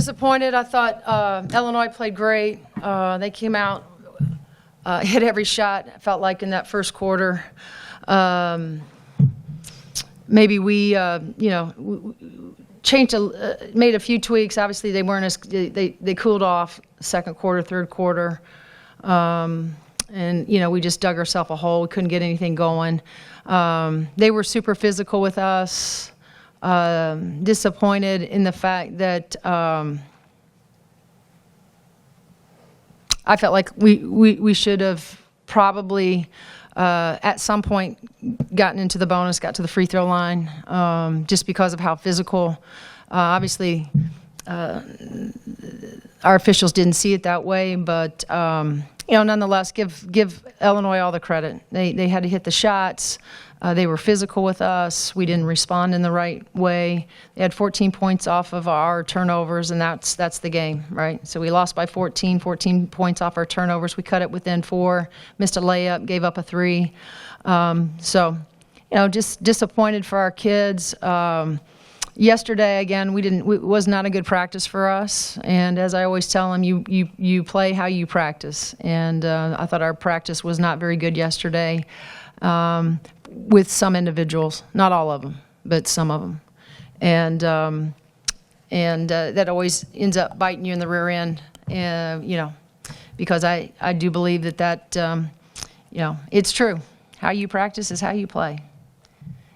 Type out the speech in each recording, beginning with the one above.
disappointed. I thought Illinois played great. They came out, hit every shot, felt like in that first quarter. Maybe we, changed, made a few tweaks. Obviously, they weren't as, they cooled off second quarter, third quarter. And, we just dug ourselves a hole. We couldn't get anything going. They were super physical with us. Disappointed in the fact that I felt like we should have probably at some point gotten into the bonus, got to the free throw line, just because of how physical. Obviously, our officials didn't see it that way, but nonetheless, give Illinois all the credit. They had to hit the shots. They were physical with us. We didn't respond in the right way. They had 14 points off of our turnovers, and that's the game, right? So we lost by 14 points off our turnovers. We cut it within 4, missed a layup, gave up a 3. Just disappointed for our kids. Yesterday, again, it was not a good practice for us. And as I always tell them, you play how you practice. And I thought our practice was not very good yesterday. With some individuals, not all of them, but some of them, and that always ends up biting you in the rear end, because I do believe that it's true. How you practice is how you play,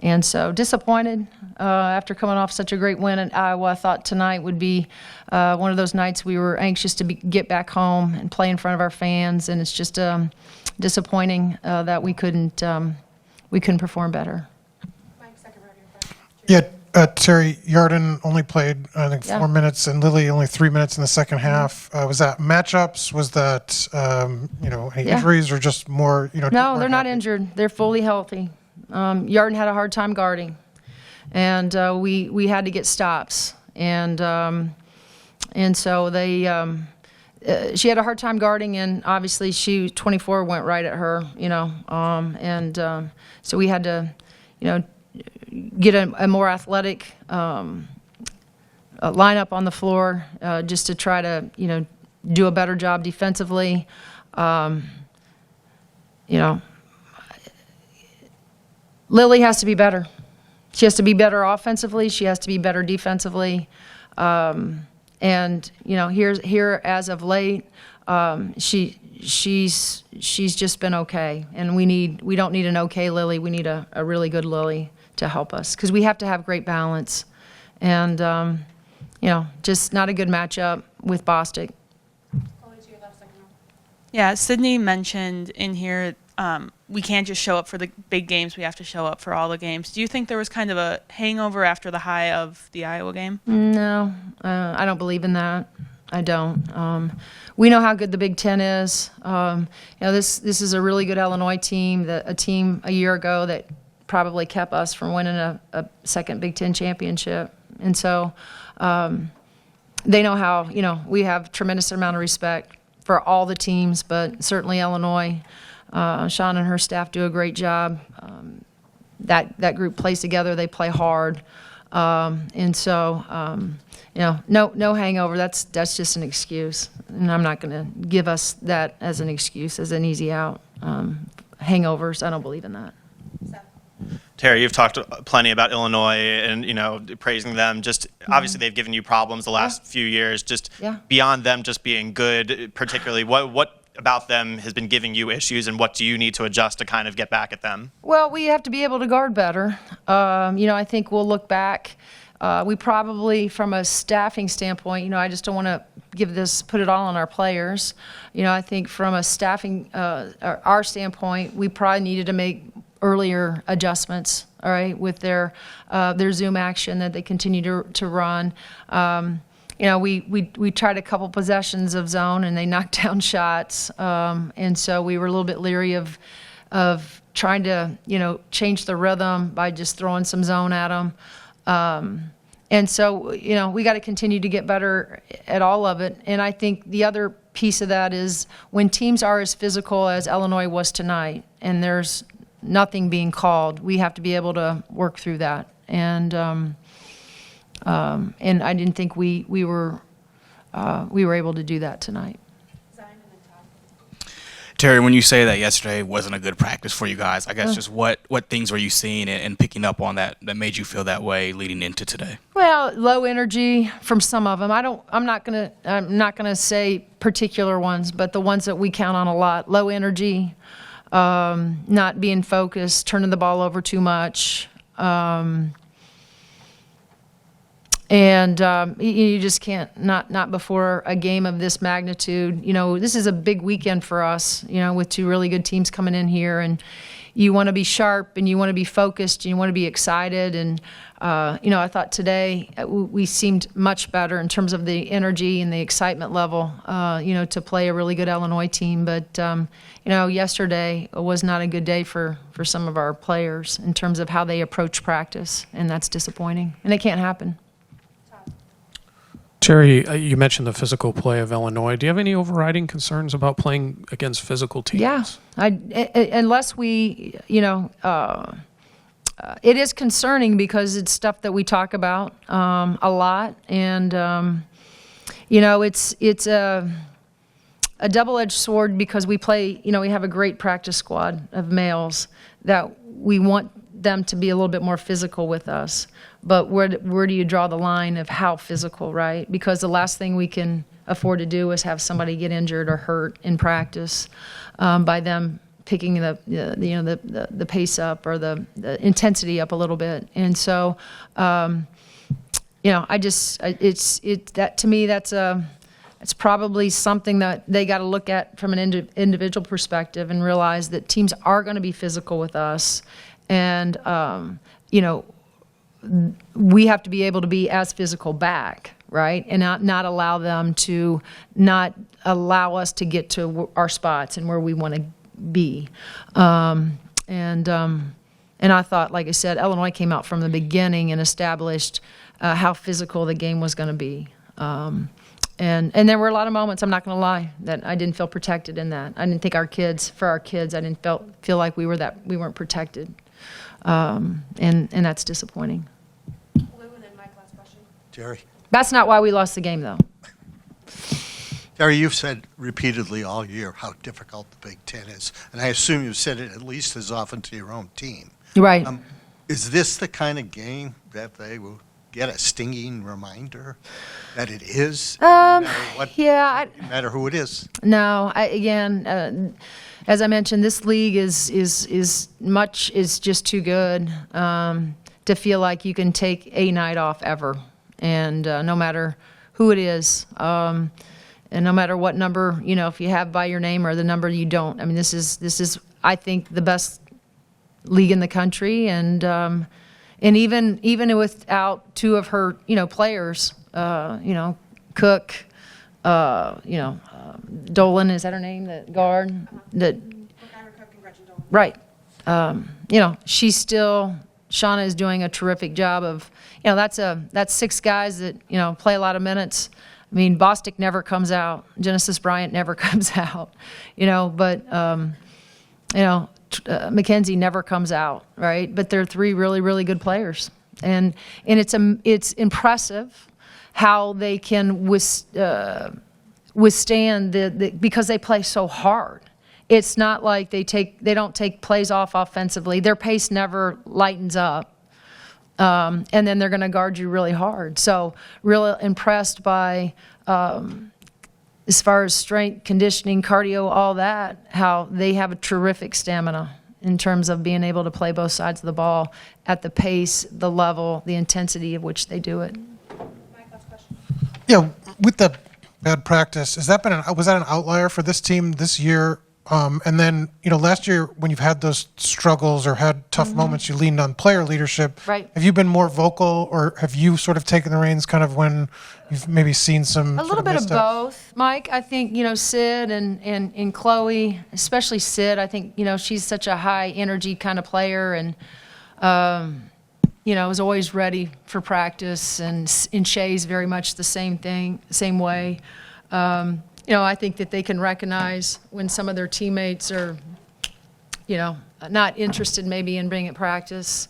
and so disappointed after coming off such a great win at Iowa. I thought tonight would be one of those nights we were anxious to get back home and play in front of our fans, and it's just disappointing that we couldn't perform better. Yeah, Teri, Yarden only played, I think, 4 minutes, and Lily only 3 minutes in the second half. Was that matchups? Was that, any injuries, or just more, No, they're not injured. They're fully healthy. Yarden had a hard time guarding, and we had to get stops. And so they... she had a hard time guarding, and obviously 24 went right at her, so we had to, get a more athletic lineup on the floor just to try to, do a better job defensively. Lily has to be better. She has to be better offensively. She has to be better defensively. And here as of late, she's just been okay, and we don't need an okay Lily. We need a really good Lily to help us, because we have to have great balance, and just not a good matchup with Bostic. Yeah, Sydney mentioned in here we can't just show up for the big games. We have to show up for all the games. Do you think there was kind of a hangover after the high of the Iowa game? No, I don't believe in that. I don't. We know how good the Big Ten is. This is a really good Illinois team, a team a year ago that probably kept us from winning a second Big Ten championship. And so they know how, we have tremendous amount of respect for all the teams, but certainly Illinois. Sean and her staff do a great job. That group plays together. They play hard, and so no hangover. That's just an excuse, and I'm not going to give us that as an excuse, as an easy out. Hangovers, I don't believe in that. Teri, you've talked plenty about Illinois and, praising them. Just obviously they've given you problems the last few years. Just beyond them just being good, particularly, what about them has been giving you issues, and what do you need to adjust to kind of get back at them? Well, we have to be able to guard better. I think we'll look back. We probably, from a staffing standpoint, I just don't want to put it all on our players. I think from a staffing, our standpoint, we probably needed to make earlier adjustments, all right, with their Zoom action that they continue to run. We tried a couple possessions of zone, and they knocked down shots, and so we were a little bit leery of trying to change the rhythm by just throwing some zone at them. And so we got to continue to get better at all of it. And I think the other piece of that is when teams are as physical as Illinois was tonight, and there's nothing being called, we have to be able to work through that. And I didn't think we were we were able to do that tonight. Teri, when you say that yesterday wasn't a good practice for you guys, I guess just what things were you seeing and picking up on that made you feel that way leading into today? Well, low energy from some of them. I'm not gonna say particular ones, but the ones that we count on a lot. Low energy, not being focused, turning the ball over too much. And you just can't, not before a game of this magnitude. This is a big weekend for us, with two really good teams coming in here. And you want to be sharp and you want to be focused and you want to be excited. And, I thought today we seemed much better in terms of the energy and the excitement level, to play a really good Illinois team. But, yesterday was not a good day for some of our players in terms of how they approach practice. And that's disappointing. And it can't happen. Teri, you mentioned the physical play of Illinois. Do you have any overriding concerns about playing against physical teams? Yeah, unless we, it is concerning because it's stuff that we talk about a lot, and it's a double-edged sword because we play. We have a great practice squad of males that we want them to be a little bit more physical with us. But where do you draw the line of how physical, right? Because the last thing we can afford to do is have somebody get injured or hurt in practice by them picking the pace up or the intensity up a little bit. And so, that to me it's probably something that they got to look at from an individual perspective and realize that teams are going to be physical with us, and we have to be able to be as physical back, right? And not allow them to not allow us to get to our spots and where we want to be. And I thought, like I said, Illinois came out from the beginning and established how physical the game was going to be. And there were a lot of moments, I'm not going to lie, that I didn't feel protected in that. I didn't think for our kids, I didn't feel like we weren't protected. And that's disappointing. Lou, and then Mike, last question. Teri. That's not why we lost the game, though. Teri, you've said repeatedly all year how difficult the Big Ten is, and I assume you've said it at least as often to your own team. Right. Is this the kind of game that they will get a stinging reminder that it is? No matter who it is. No, as I mentioned, this league is just too good to feel like you can take a night off ever, and no matter who it is, and no matter what number, if you have by your name or the number you don't. I mean, this is I think the best league in the country, and even without two of her players, Cook, Dolan, is that her name? The guard that. Right. Shauna is doing a terrific job of, that's six guys that, play a lot of minutes. I mean, Bostic never comes out. Genesis Bryant never comes out, but, Mackenzie never comes out, right? But they're three really, really good players. And it's impressive how they can withstand because they play so hard. It's not like they don't take plays off offensively. Their pace never lightens up. And then they're going to guard you really hard. So really impressed by, as far as strength, conditioning, cardio, all that, how they have a terrific stamina in terms of being able to play both sides of the ball at the pace, the level, the intensity of which they do it. Mike, last question. Yeah, with the bad practice, was that an outlier for this team this year? And then, last year when you've had those struggles or had tough moments, you leaned on player leadership. Right. Have you been more vocal, or have you sort of taken the reins kind of when you've maybe seen some A little bit of both, Mike. I think, Sid and Chloe, especially Sid, I think, she's such a high energy kind of player and, is always ready for practice. And Shay's very much the same way. I think that they can recognize when some of their teammates are, not interested maybe in being at practice.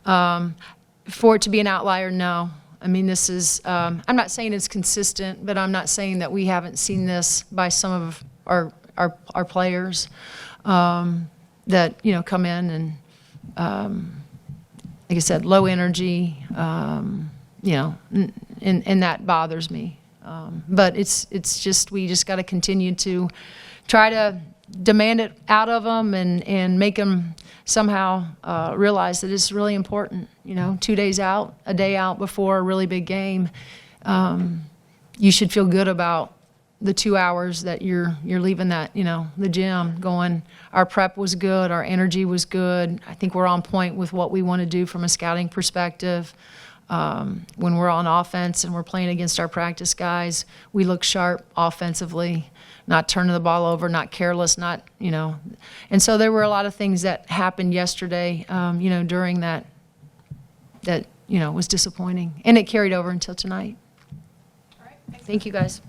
For it to be an outlier, no. I mean, this is, I'm not saying it's consistent, but I'm not saying that we haven't seen this by some of our players that, you know, come in and, like I said, low energy, you know, and that bothers me. But it's just, we just got to continue to try to demand it out of them and make them somehow realize that it's really important. You know, 2 days out, a day out before a really big game, you should feel good about the 2 hours that you're leaving that, you know, the gym going, our prep was good, our energy was good. I think we're on point with what we want to do from a scouting perspective. When we're on offense and we're playing against our practice guys, we look sharp offensively, not turning the ball over, not careless, not, you know. And so there were a lot of things that happened yesterday, you know, during that, you know, was disappointing. And it carried over until tonight. All right, thanks. Thank you, guys.